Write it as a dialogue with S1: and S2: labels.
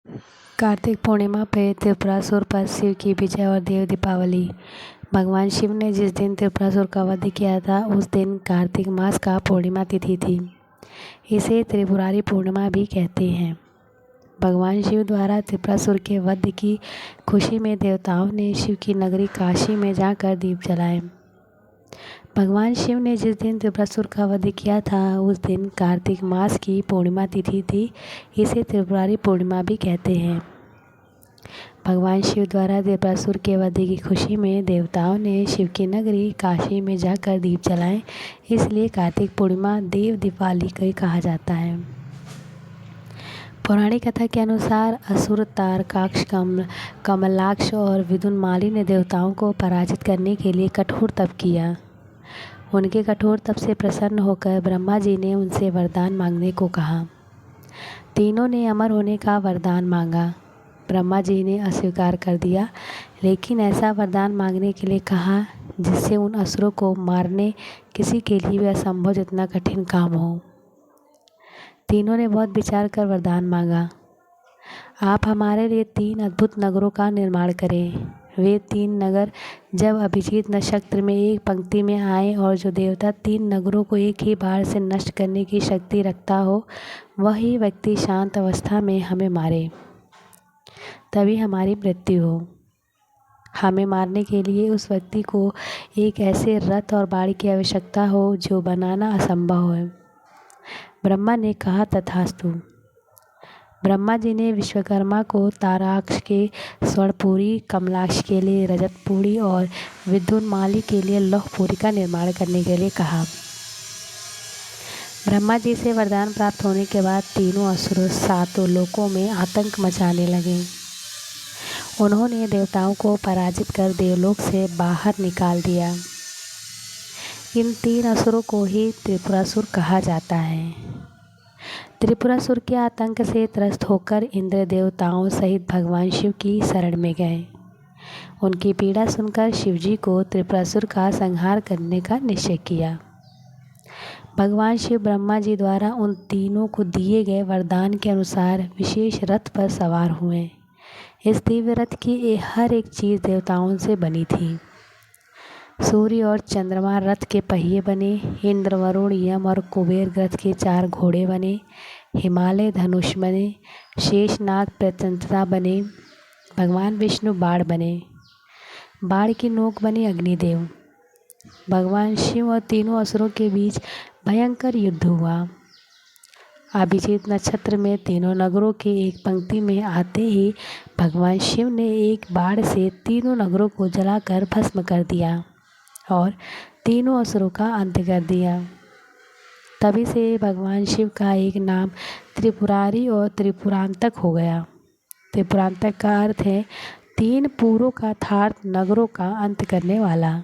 S1: कार्तिक पूर्णिमा पे त्रिपुरासुर पर शिव की विजय और देव दीपावली। भगवान शिव ने जिस दिन त्रिपुरासुर का वध किया था उस दिन कार्तिक मास का पूर्णिमा तिथि थी। इसे त्रिपुरारी पूर्णिमा भी कहते हैं। भगवान शिव द्वारा त्रिपुरासुर के वध की खुशी में देवताओं ने शिव की नगरी काशी में जाकर दीप जलाए। भगवान शिव ने जिस दिन त्रिपुरासुर का वध किया था उस दिन कार्तिक मास की पूर्णिमा तिथि थी। इसे त्रिपुरारी पूर्णिमा भी कहते हैं। भगवान शिव द्वारा त्रिपुरासुर के वध की खुशी में देवताओं ने शिव की नगरी काशी में जाकर दीप जलाए, इसलिए कार्तिक पूर्णिमा देव दीपावली को कहा जाता है। पौराणिक कथा के अनुसार असुर तारकाक्ष, कमलाक्ष और विदुनमाली ने देवताओं को पराजित करने के लिए कठोर तप किया। उनके कठोर तप से प्रसन्न होकर ब्रह्मा जी ने उनसे वरदान मांगने को कहा। तीनों ने अमर होने का वरदान मांगा। ब्रह्मा जी ने अस्वीकार कर दिया, लेकिन ऐसा वरदान मांगने के लिए कहा जिससे उन असुरों को मारने किसी के लिए भी असंभव जितना कठिन काम हो। तीनों ने बहुत विचार कर वरदान मांगा, आप हमारे लिए 3 अद्भुत नगरों का निर्माण करें। वे 3 नगर जब अभिजीत नक्षत्र में एक पंक्ति में आए और जो देवता 3 नगरों को एक ही बार से नष्ट करने की शक्ति रखता हो, वही व्यक्ति शांत अवस्था में हमें मारे, तभी हमारी मृत्यु हो। हमें मारने के लिए उस व्यक्ति को एक ऐसे रथ और बाण की आवश्यकता हो जो बनाना असंभव है। ब्रह्मा ने कहा तथास्तु। ब्रह्मा जी ने विश्वकर्मा को ताराक्ष के स्वर्णपुरी, कमलाक्ष के लिए रजतपुरी और विद्युन्माली के लिए लौहपुरी का निर्माण करने के लिए कहा। ब्रह्मा जी से वरदान प्राप्त होने के बाद तीनों असुर 7 लोकों में आतंक मचाने लगे। उन्होंने देवताओं को पराजित कर देवलोक से बाहर निकाल दिया। इन 3 असुरों को ही त्रिपुरासुर कहा जाता है। त्रिपुरासुर के आतंक से त्रस्त होकर इंद्र देवताओं सहित भगवान शिव की शरण में गए। उनकी पीड़ा सुनकर शिवजी को त्रिपुरासुर का संहार करने का निश्चय किया। भगवान शिव ब्रह्मा जी द्वारा उन तीनों को दिए गए वरदान के अनुसार विशेष रथ पर सवार हुए। इस दिव्य रथ की हर एक चीज़ देवताओं से बनी थी। सूर्य और चंद्रमा रथ के पहिए बने, इंद्र, वरुण, यम और कुबेर रथ के 4 घोड़े बने, हिमालय धनुष बने, शेषनाग प्रत्यंतरा बने, भगवान विष्णु बाण बने, बाण की नोक बने अग्निदेव। भगवान शिव और तीनों असुरों के बीच भयंकर युद्ध हुआ। अभिजीत नक्षत्र में तीनों नगरों के एक पंक्ति में आते ही भगवान शिव ने एक बाण से तीनों नगरों को जलाकर भस्म कर दिया और तीनों असुरों का अंत कर दिया। तभी से भगवान शिव का एक नाम त्रिपुरारी और त्रिपुरांतक हो गया। त्रिपुरांतक का अर्थ है 3 पुरों का अर्थात नगरों का अंत करने वाला।